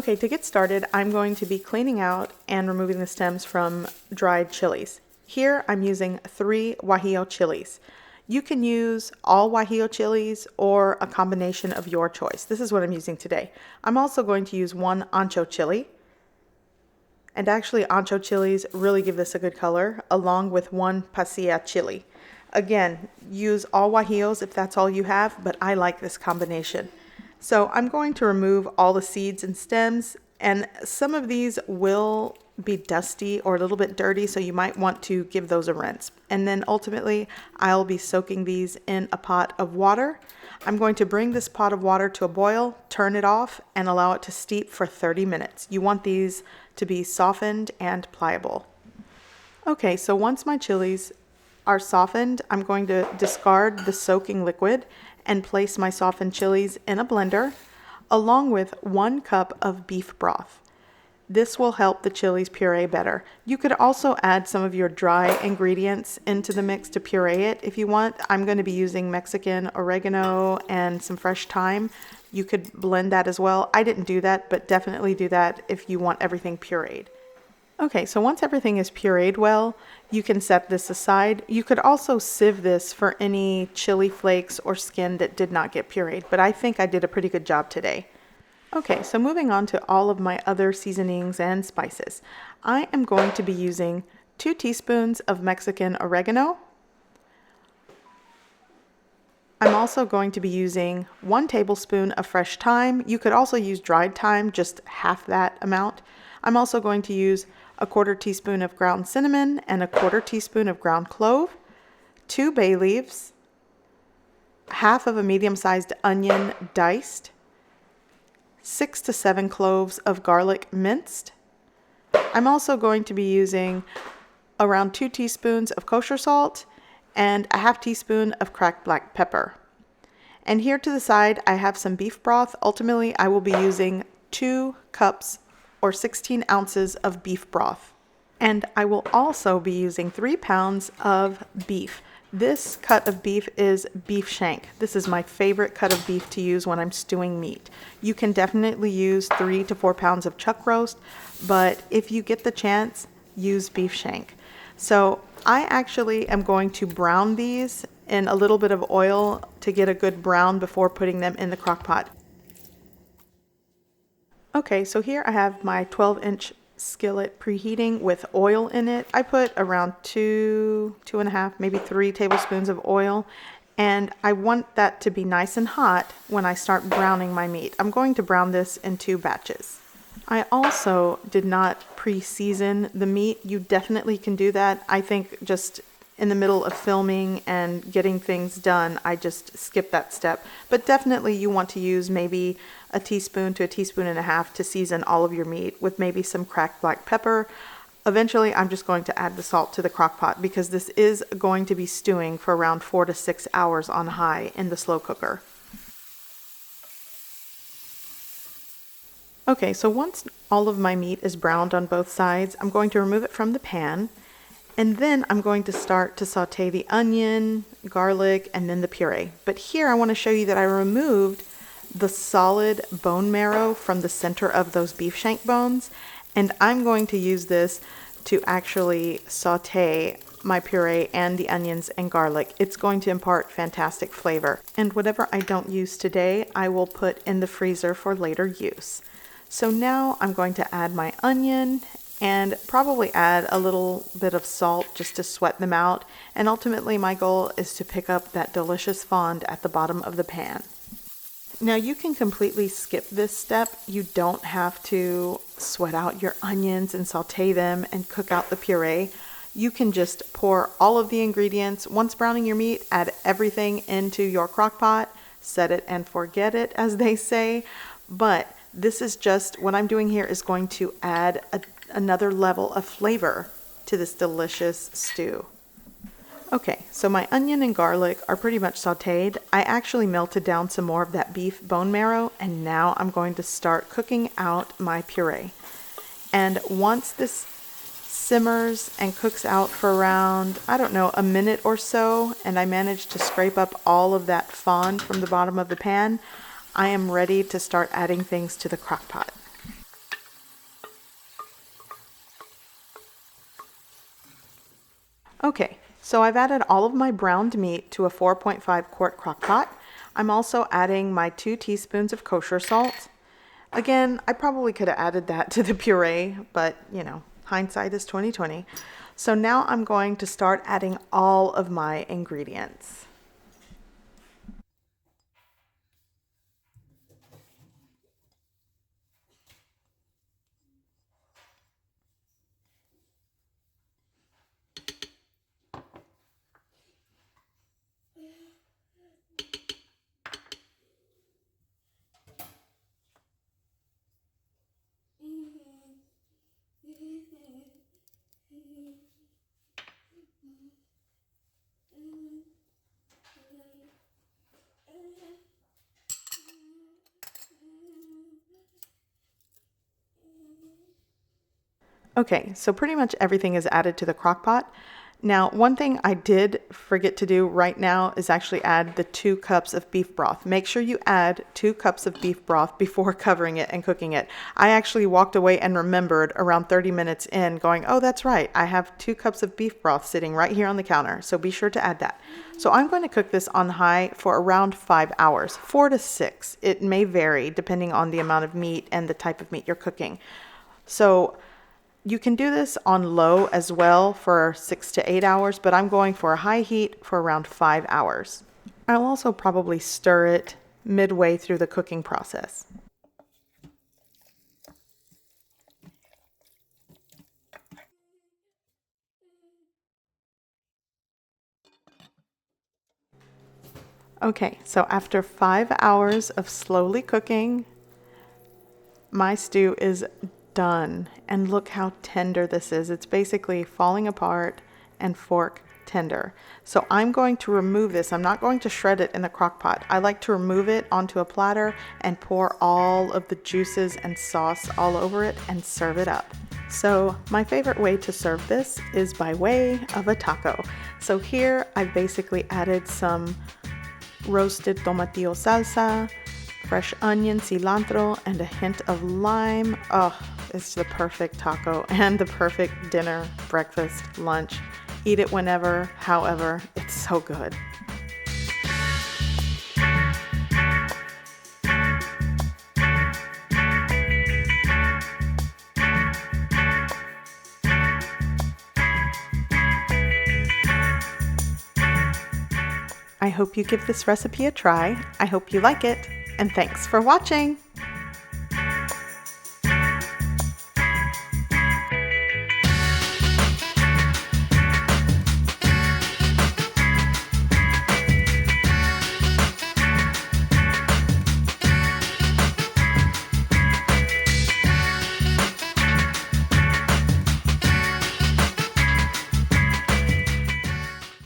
Okay, to get started, I'm going to be cleaning out and removing the stems from dried chilies. Here I'm using 3 guajillo chilies. You can use all guajillo chilies or a combination of your choice. This is what I'm using today. I'm also going to use 1 ancho chili. And actually ancho chilies really give this a good color, along with 1 pasilla chili. Again, use all guajillos if that's all you have, but I like this combination. So I'm going to remove all the seeds and stems, and some of these will be dusty or a little bit dirty, so you might want to give those a rinse. And then ultimately, I'll be soaking these in a pot of water. I'm going to bring this pot of water to a boil, turn it off, and allow it to steep for 30 minutes. You want these to be softened and pliable. Okay, so once my chilies are softened, I'm going to discard the soaking liquid and place my softened chilies in a blender, along with 1 cup of beef broth. This will help the chilies puree better. You could also add some of your dry ingredients into the mix to puree it if you want. I'm going to be using Mexican oregano and some fresh thyme. You could blend that as well. I didn't do that, but definitely do that if you want everything pureed. Okay, so once everything is pureed well, you can set this aside. You could also sieve this for any chili flakes or skin that did not get pureed, but I think I did a pretty good job today. Okay, so moving on to all of my other seasonings and spices. I am going to be using 2 teaspoons of Mexican oregano. I'm also going to be using 1 tablespoon of fresh thyme. You could also use dried thyme, just half that amount. I'm also going to use a 1/4 teaspoon of ground cinnamon and a 1/4 teaspoon of ground clove, 2 bay leaves, half of a medium-sized onion diced, 6 to 7 cloves of garlic minced. I'm also going to be using around 2 teaspoons of kosher salt and a 1/2 teaspoon of cracked black pepper. And here to the side, I have some beef broth. Ultimately, I will be using 2 cups or 16 ounces of beef broth. And I will also be using 3 pounds of beef. This cut of beef is beef shank. This is my favorite cut of beef to use when I'm stewing meat. You can definitely use 3 to 4 pounds of chuck roast, but if you get the chance, use beef shank. So I actually am going to brown these in a little bit of oil to get a good brown before putting them in the crock pot. Okay, so here I have my 12-inch skillet preheating with oil in it. I put around 2.5, maybe 3 tablespoons of oil, and I want that to be nice and hot when I start browning my meat. I'm going to brown this in 2 batches. I also did not pre-season the meat. You definitely can do that. I think just in the middle of filming and getting things done, I just skipped that step. But definitely you want to use maybe a teaspoon to a teaspoon and a half to season all of your meat with maybe some cracked black pepper. Eventually, I'm just going to add the salt to the crock pot because this is going to be stewing for around 4 to 6 hours on high in the slow cooker. Okay, so once all of my meat is browned on both sides, I'm going to remove it from the pan. And then I'm going to start to saute the onion, garlic, and then the puree. But here I want to show you that I removed the solid bone marrow from the center of those beef shank bones. And I'm going to use this to actually saute my puree and the onions and garlic. It's going to impart fantastic flavor. And whatever I don't use today, I will put in the freezer for later use. So now I'm going to add my onion and probably add a little bit of salt just to sweat them out. And ultimately my goal is to pick up that delicious fond at the bottom of the pan. Now you can completely skip this step. You don't have to sweat out your onions and saute them and cook out the puree. You can just pour all of the ingredients. Once browning your meat, add everything into your crock pot, set it and forget it, as they say. But this is just, what I'm doing here is going to add another level of flavor to this delicious stew. Okay, so my onion and garlic are pretty much sauteed. I actually melted down some more of that beef bone marrow, and now I'm going to start cooking out my puree. And once this simmers and cooks out for around, I don't know, a minute or so, and I manage to scrape up all of that fond from the bottom of the pan, I am ready to start adding things to the crock pot. Okay, so I've added all of my browned meat to a 4.5 quart crock pot. I'm also adding my 2 teaspoons of kosher salt. Again, I probably could have added that to the puree, but you know, hindsight is 2020. So now I'm going to start adding all of my ingredients. Okay, so pretty much everything is added to the crock pot. Now, one thing I did forget to do right now is actually add the 2 cups of beef broth. Make sure you add 2 cups of beef broth before covering it and cooking it. I actually walked away and remembered around 30 minutes in going, oh, that's right. I have 2 cups of beef broth sitting right here on the counter. So be sure to add that. So I'm going to cook this on high for around 5 hours, 4 to 6. It may vary depending on the amount of meat and the type of meat you're cooking. So you can do this on low as well for 6 to 8 hours, but I'm going for a high heat for around 5 hours. I'll also probably stir it midway through the cooking process. Okay, so after 5 hours of slowly cooking, my stew is done. And look how tender this is. It's basically falling apart and fork tender. So I'm going to remove this. I'm not going to shred it in the crock pot. I like to remove it onto a platter and pour all of the juices and sauce all over it and serve it up. So my favorite way to serve this is by way of a taco. So here I've basically added some roasted tomatillo salsa, fresh onion, cilantro, and a hint of lime. Oh, it's the perfect taco and the perfect dinner, breakfast, lunch. Eat it whenever, however, it's so good. I hope you give this recipe a try. I hope you like it, and thanks for watching.